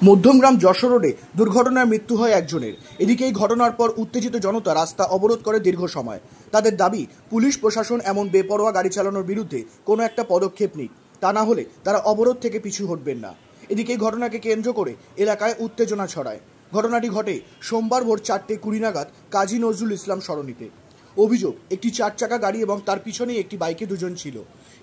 মধ্যমগ্রাম যশোর রোডে দুর্ঘটনায় মৃত্যু হয় একজনের। এদিকে এই ঘটনার পর উত্তেজিত জনতা রাস্তা অবরোধ করে দীর্ঘ সময়। তাদের দাবি, পুলিশ প্রশাসন এমন বেপরোয়া গাড়ি চালানোর বিরুদ্ধে কোনো একটা পদক্ষেপ নিক, তা না হলে তারা অবরোধ থেকে পিছু হটবেন না। এদিকে এই ঘটনাকে কেন্দ্র করে এলাকায় উত্তেজনা ছড়ায়। ঘটনাটি ঘটে সোমবার ভোর 4:20 নাগাদ কাজী নজরুল ইসলাম সরণিতে। অভিযোগ, একটি 4 চাকা গাড়ি এবং তার পিছনেই একটি বাইকে দুজন ছিল।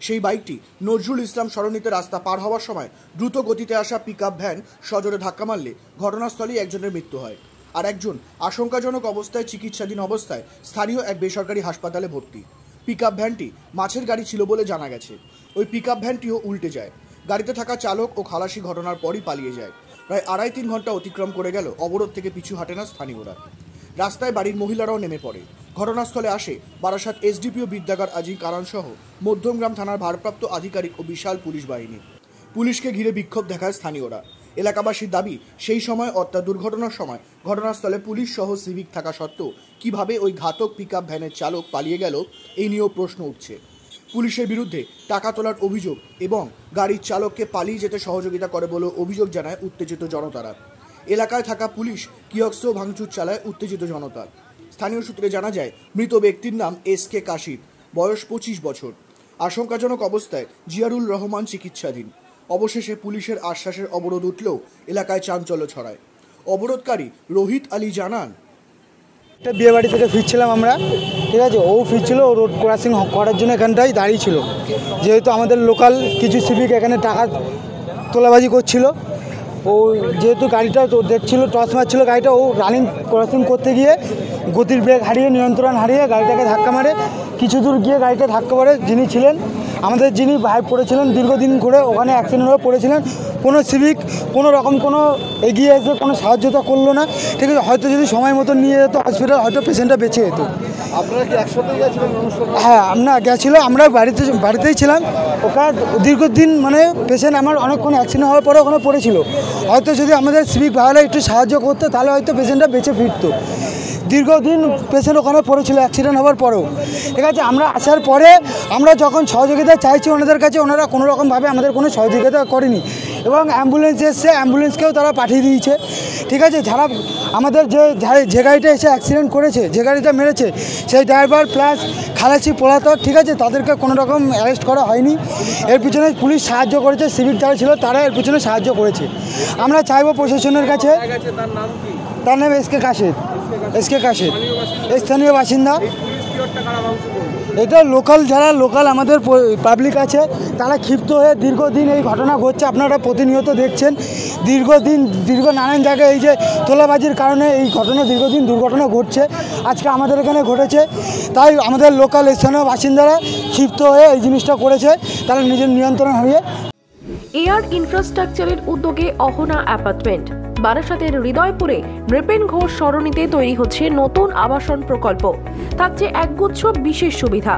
সেই বাইকটি নজরুল ইসলাম সরণিতে রাস্তা পার হওয়ার সময় দ্রুত গতিতে আসা পিকআপ ভ্যান সজোরে ধাক্কা মারলে ঘটনাস্থলেই একজনের মৃত্যু হয়, আর একজন আশঙ্কাজনক অবস্থায় চিকিৎসাধীন অবস্থায় স্থানীয় এক বেসরকারি হাসপাতালে ভর্তি। পিকআপ ভ্যানটি মাছের গাড়ি ছিল বলে জানা গেছে। ওই পিকআপ ভ্যানটিও উল্টে যায়। গাড়িতে থাকা চালক ও খালাসি ঘটনার পরই পালিয়ে যায়। প্রায় 2.5-3 ঘন্টা অতিক্রম করে গেল, অবরোধ থেকে পিছু হাঁটে না স্থানীয়রা। রাস্তায় বাড়ির মহিলারাও নেমে পড়ে। ঘটনাস্থলে আসে বারাসাত এসডিপিও বিদ্যাগার আজি কারণ সহ মধ্যমগ্রাম থানার ভারপ্রাপ্ত আধিকারিক ও বিশাল পুলিশ বাহিনী। পুলিশকে ঘিরে বিক্ষোভ দেখায় স্থানীয়রা। এলাকাবাসীর দাবি, সেই সময় অর্থাৎ দুর্ঘটনার সময় ঘটনাস্থলে পুলিশ সহ সিভিক থাকা সত্ত্বেও কিভাবে ওই ঘাতক পিকআপ ভ্যানের চালক পালিয়ে গেল, এই নিয়েও প্রশ্ন উঠছে। পুলিশের বিরুদ্ধে টাকা তোলার অভিযোগ এবং গাড়ির চালককে পালিয়ে যেতে সহযোগিতা করে বলে অভিযোগ জানায় উত্তেজিত জনতারা। এলাকায় থাকা পুলিশ কিয়স্ক ভাঙচুর চালায় উত্তেজিত জনতা। স্থানীয় সূত্রে জানা যায়, মৃত ব্যক্তির নাম এসকে কাশিদ, বয়স 25 বছর। আশঙ্কাজনক অবস্থায় জিয়ারুল রহমান চিকিৎসাধীন। অবশেষে পুলিশের আশ্বাসের অবরোধ উঠলেও এলাকায় চাঞ্চল্য ছড়ায়। অবরোধকারী রোহিত আলী জানান, একটা বিয়ে বাড়ি থেকে ফিরছিলাম আমরা, ঠিক আছে। ও ফিরছিল, ও রোড ক্রসিং করার জন্য এখানটাই দাঁড়িয়ে ছিল। যেহেতু আমাদের লোকাল কিছু সিভিক এখানে টাকা তোলাবাজি করছিল, ও যেহেতু গাড়িটা তো দেখছিল, টস মারছিল গাড়িটা, ও রানিং ক্রসিং করতে গিয়ে গতির ব্রেক হারিয়ে, নিয়ন্ত্রণ হারিয়ে গাড়িটাকে ধাক্কা মারে। কিছু দূর গিয়ে গাড়িটা ধাক্কা মারে যিনি ছিলেন আমাদের, যিনি ভাই পড়েছিলেন দীর্ঘদিন করে ওখানে অ্যাক্সিডেন্ট হয়ে পড়েছিলেন, কোনো সিভিক কোনো রকম কোনো এগিয়ে এসে কোনো সাহায্যতা করলো না, ঠিক আছে। হয়তো যদি সময় মতো নিয়ে যেত হসপিটাল, হয়তো পেশেন্টটা বেঁচে যেত। আপনারা কি একসাথে গেছিলেন? হ্যাঁ, আমরা গেছিলো, আমরা বাড়িতেই ছিলাম। ওখানে দীর্ঘদিন মানে পেশেন্ট আমার অনেকক্ষণ অ্যাক্সিডেন্ট হওয়ার পরে ওখানে পড়েছিল। হয়তো যদি আমাদের সিভিক ভাইরা একটু সাহায্য করতো তাহলে হয়তো পেশেন্টটা বেঁচে ফিরতো। দীর্ঘদিন পেশেন্ট ওখানে পড়েছিল অ্যাক্সিডেন্ট হওয়ার পরেও, ঠিক আছে। আমরা আসার পরে আমরা যখন সহযোগিতা চাইছি ওনাদের কাছে, ওনারা কোনো রকমভাবে আমাদের কোনো সহযোগিতা করেনি এবং অ্যাম্বুলেন্স এসছে, অ্যাম্বুলেন্সকেও তারা পাঠিয়ে দিয়েছে, ঠিক আছে। যারা আমাদের যে গাড়িটা এসে অ্যাক্সিডেন্ট করেছে, যে গাড়িটা মেরেছে, সেই ড্রাইভার প্লাস খালাসি পলাতক, ঠিক আছে, তাদেরকে কোনো রকম অ্যারেস্ট করা হয়নি। এর পিছনে পুলিশ সাহায্য করেছে, সিভিক যারা ছিল তারা এর পিছনে সাহায্য করেছে। আমরা চাইবো প্রশাসনের কাছে। তার নাম এসকে কাশিদ, স্থানীয় বাসিন্দা। এটা যারা লোকাল আমাদের পাবলিক আছে, তারা ক্ষিপ্ত হয়ে দীর্ঘদিন এই ঘটনা ঘটছে, আপনারা প্রতিনিয়ত দেখছেন। দীর্ঘ নানান জায়গায় এই যে তোলাবাজির কারণে এই ঘটনা, দীর্ঘদিন দুর্ঘটনা ঘটছে। আজকে আমাদের এখানে ঘটেছে, তাই আমাদের লোকাল স্থানীয় বাসিন্দারা ক্ষিপ্ত হয়ে এই জিনিসটা করেছে, তারা নিজের নিয়ন্ত্রণ হারিয়ে। এয়ার ইনফ্রাস্ট্রাকচারের উদ্যোগে অহনা অ্যাপার্টমেন্ট বারাসাতের হৃদয়পুরে নৃপেন ঘোষ সরণিতে তৈরি হচ্ছে নতুন আবাসন প্রকল্প। থাকছে একগুচ্ছ বিশেষ সুবিধা,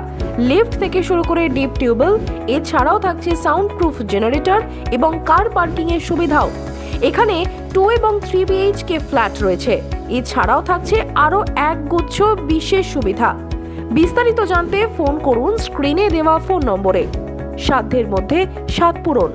লিফট থেকে শুরু করে ডিপ টিউবওয়েল, এছাড়াও থাকছে সাউন্ড প্রুফ জেনারেটর এবং কার পার্কিং এর সুবিধাও। এখানে 2 এবং 3 BHK ফ্ল্যাট রয়েছে। এছাড়াও থাকছে আরও একগুচ্ছ বিশেষ সুবিধা। বিস্তারিত জানতে ফোন করুন স্ক্রিনে দেওয়া ফোন নম্বরে। সাধ্যের মধ্যে স্বাদ পূরণ।